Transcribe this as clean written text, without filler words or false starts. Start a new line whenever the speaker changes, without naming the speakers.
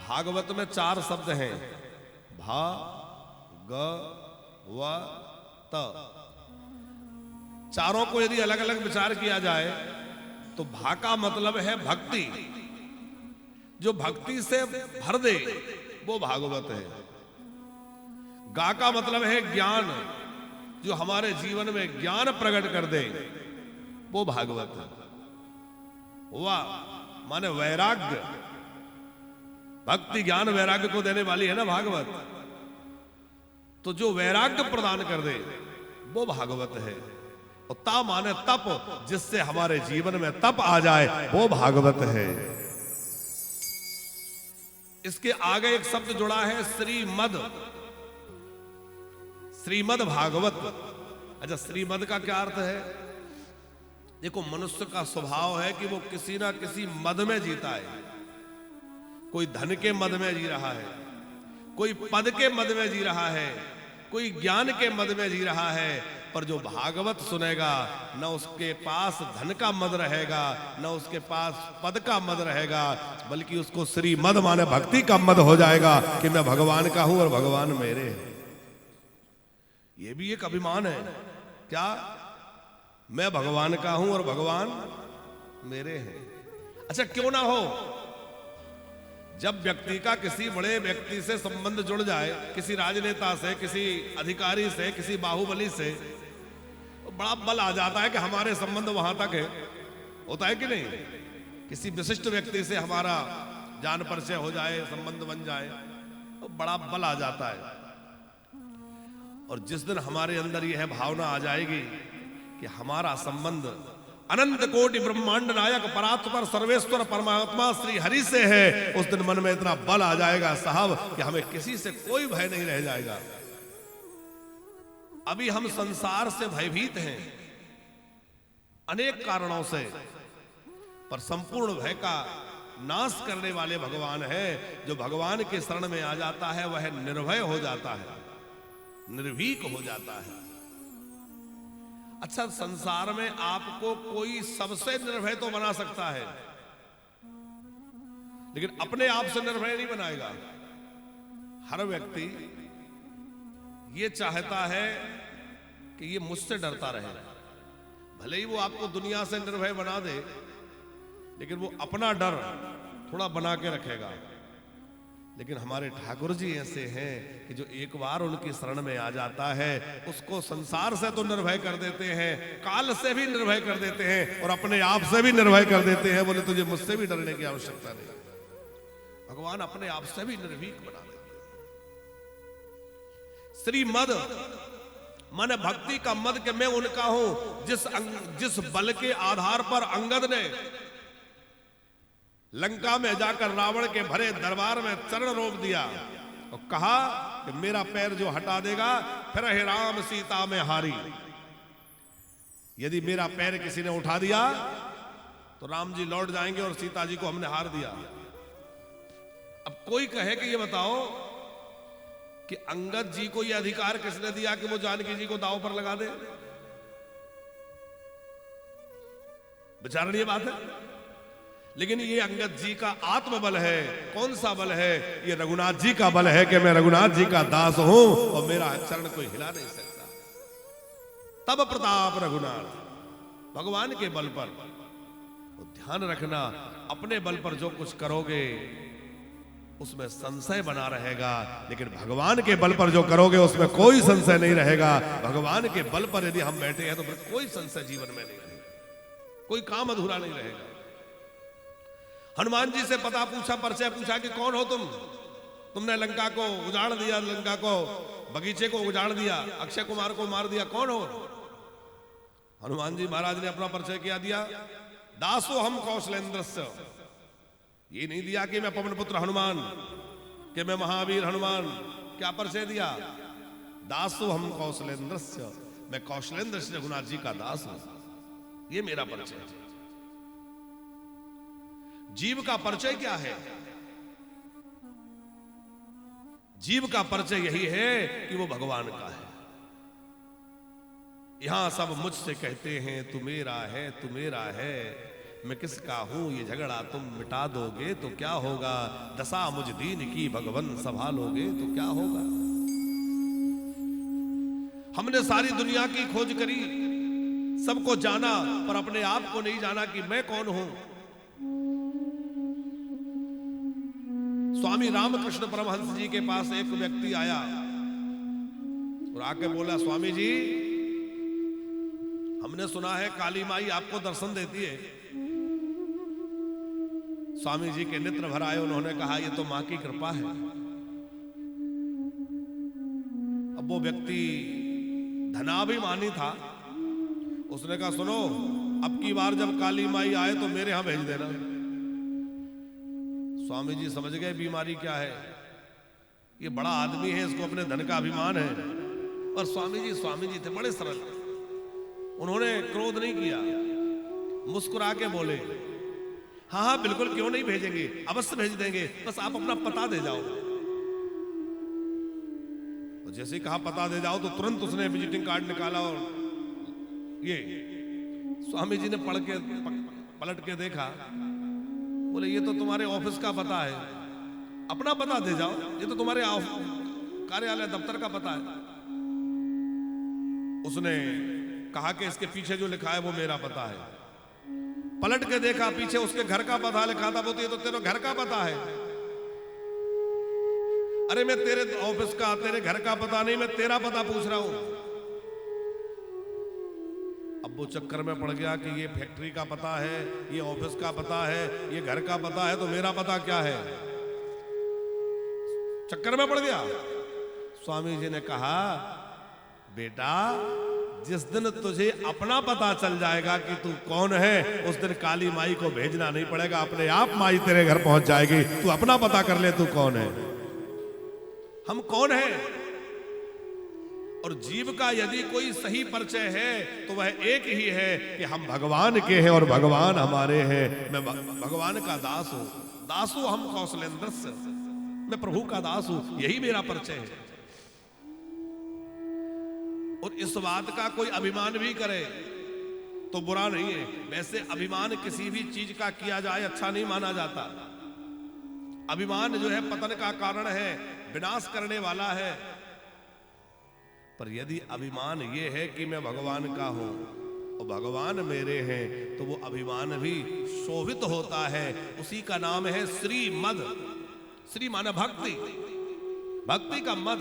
भागवत में 4 शब्द हैं, भा ग व त। चारों को यदि अलग अलग विचार किया जाए तो भा का मतलब है भक्ति, जो भक्ति से भर दे वो भागवत है। गा का मतलब है ज्ञान, जो हमारे जीवन में ज्ञान प्रकट कर दे वो भागवत है। वाह माने वैराग्य, भक्ति ज्ञान वैराग्य को देने वाली है ना भागवत, तो जो वैराग्य प्रदान कर दे वो भागवत है। और ता माने तप, जिससे हमारे जीवन में तप आ जाए वो भागवत है। इसके आगे एक शब्द जुड़ा है श्रीमद, श्रीमद भागवत। अच्छा, श्रीमद का क्या अर्थ है? देखो, मनुष्य का स्वभाव है कि वो किसी ना किसी मद में जीता है। कोई धन के मद में जी रहा है, कोई पद के मद में जी रहा है, कोई ज्ञान के मद में जी रहा है। पर जो भागवत सुनेगा, न उसके पास धन का मद रहेगा, न उसके पास पद का मद रहेगा, बल्कि उसको श्रीमद माने भक्ति का मद हो जाएगा कि मैं भगवान का हूं और भगवान मेरे हैं। ये भी एक अभिमान है, क्या मैं भगवान का हूं और भगवान मेरे हैं। अच्छा, क्यों ना हो, जब व्यक्ति का किसी बड़े व्यक्ति से संबंध जुड़ जाए, किसी राजनेता से, किसी अधिकारी से, किसी बाहुबली से, तो बड़ा बल आ जाता है कि हमारे संबंध वहां तक है। होता है कि नहीं? किसी विशिष्ट व्यक्ति से हमारा जान परिचय हो जाए, संबंध बन जाए, तो बड़ा बल आ जाता है। और जिस दिन हमारे अंदर यह भावना आ जाएगी कि हमारा संबंध अनंत कोटि ब्रह्मांड नायक परात्पर सर्वेश्वर परमात्मा श्री हरि से है, उस दिन मन में इतना बल आ जाएगा साहब कि हमें किसी से कोई भय नहीं रह जाएगा। अभी हम संसार से भयभीत हैं अनेक कारणों से, पर संपूर्ण भय का नाश करने वाले भगवान है। जो भगवान के शरण में आ जाता है वह निर्भय हो जाता है, निर्भीक हो जाता है। अच्छा, संसार में आपको कोई सबसे निर्भय तो बना सकता है, लेकिन अपने आप से निर्भय नहीं बनाएगा। हर व्यक्ति ये चाहता है कि ये मुझसे डरता रहे। भले ही वो आपको दुनिया से निर्भय बना दे, लेकिन वो अपना डर थोड़ा बना के रखेगा। लेकिन हमारे ठाकुर जी ऐसे हैं कि जो एक बार उनकी शरण में आ जाता है, उसको संसार से तो निर्भय कर देते हैं, काल से भी निर्भय कर देते हैं, और अपने आप से भी निर्भय कर देते हैं। बोले तुझे मुझसे भी डरने की आवश्यकता नहीं। भगवान अपने आप से भी निर्भीक बना देते हैं। श्रीमद माने भक्ति का मद के मैं उनका हूं जिस बल के आधार पर अंगद ने लंका में जाकर रावण के भरे दरबार में चरण रोक दिया और कहा कि मेरा पैर जो हटा देगा फिर हे राम सीता में हारी। यदि मेरा पैर किसी ने उठा दिया तो राम जी लौट जाएंगे और सीता जी को हमने हार दिया। अब कोई कहे कि ये बताओ कि अंगद जी को यह अधिकार किसने दिया कि वो जानकी जी को दांव पर लगा दे? विचारणीय बात है। लेकिन ये अंगद जी का आत्मबल है। कौन सा बल है? ये रघुनाथ जी का बल है कि मैं रघुनाथ जी का दास हूं और मेरा चरण कोई हिला नहीं सकता। तब प्रताप रघुनाथ, भगवान के बल पर। तो ध्यान रखना, अपने बल पर जो कुछ करोगे उसमें संशय बना रहेगा, लेकिन भगवान के बल पर जो करोगे उसमें कोई संशय नहीं रहेगा। भगवान के बल पर यदि हम बैठे हैं तो फिर कोई संशय जीवन में नहीं रहेगा, कोई काम अधूरा नहीं रहेगा। हनुमान जी से पता पूछा, परिचय पूछा कि कौन हो तुम? तुमने लंका को उजाड़ दिया, लंका को, बगीचे को उजाड़ दिया, अक्षय कुमार को मार दिया, कौन हो? हनुमान जी महाराज ने अपना परिचय क्या दिया? दासो हम कौशलेंद्रस्य। ये नहीं दिया कि मैं पवन पुत्र हनुमान, कि मैं महावीर हनुमान। क्या परिचय दिया? दासो हम कौशलेंद्रस्य, मैं कौशलेंद्र श्री रघुनाथ जी का दास हूं। ये मेरा परिचय है। जीव का परिचय क्या है? जीव का परिचय यही है कि वो भगवान का है। यहां सब मुझसे कहते हैं तू मेरा है, तू मेरा है, मैं किसका हूं ये झगड़ा तुम मिटा दोगे तो क्या होगा, दशा मुझ दीन की भगवन संभालोगे तो क्या होगा। हमने सारी दुनिया की खोज करी, सबको जाना, पर अपने आप को नहीं जाना कि मैं कौन हूं। स्वामी रामकृष्ण परमहंस जी के पास एक व्यक्ति आया और आके बोला, स्वामी जी हमने सुना है काली माई आपको दर्शन देती है। स्वामी जी के नेत्र भर आए, उन्होंने कहा ये तो मां की कृपा है। अब वो व्यक्ति धनाभिमानी था, उसने कहा सुनो, अब की बार जब काली माई आए तो मेरे यहां भेज देना। स्वामी जी समझ गए बीमारी क्या है, ये बड़ा आदमी है, इसको अपने धन का अभिमान है। और स्वामी जी थे बड़े सरल, उन्होंने क्रोध नहीं किया, मुस्कुरा के बोले हाँ हाँ बिल्कुल, क्यों नहीं भेजेंगे, अवश्य भेज देंगे, बस आप अपना पता दे जाओ। तो जैसे ही कहा पता दे जाओ तो तुरंत उसने विजिटिंग कार्ड निकाला और ये स्वामी जी ने पलट के देखा, बोले ये तो तुम्हारे ऑफिस का पता है, अपना पता दे जाओ, ये तो तुम्हारे कार्यालय दफ्तर का पता है। उसने कहा कि इसके पीछे जो लिखा है वो मेरा पता है। पलट के देखा, पीछे उसके घर का पता लिखा था, वो तो ये तो तेरे घर का पता है। अरे मैं तेरे ऑफिस का, तेरे घर का पता नहीं, मैं तेरा पता पूछ रहा हूं। अब वो चक्कर में पड़ गया कि ये फैक्ट्री का पता है, ये ऑफिस का पता है, ये घर का पता है, तो मेरा पता क्या है। चक्कर में पड़ गया। स्वामी जी ने कहा बेटा, जिस दिन तुझे अपना पता चल जाएगा कि तू कौन है, उस दिन काली माई को भेजना नहीं पड़ेगा, अपने आप माई तेरे घर पहुंच जाएगी। तू अपना पता कर ले, तू कौन है, हम कौन है। और जीव का यदि कोई सही परिचय है तो वह एक ही है कि हम भगवान के हैं और भगवान हमारे हैं। मैं भगवान का दास हूं, दासु हम कौशलेंद्र से, मैं प्रभु का दास हूं, यही मेरा परिचय है। और इस बात का कोई अभिमान भी करे तो बुरा नहीं है। वैसे अभिमान किसी भी चीज का किया जाए अच्छा नहीं माना जाता। अभिमान जो है पतन का कारण है, विनाश करने वाला है। पर यदि अभिमान ये है कि मैं भगवान का हूं और भगवान मेरे हैं, तो वो अभिमान भी शोभित होता है। उसी का नाम है श्रीमद। श्री माने भक्ति, भक्ति का मद।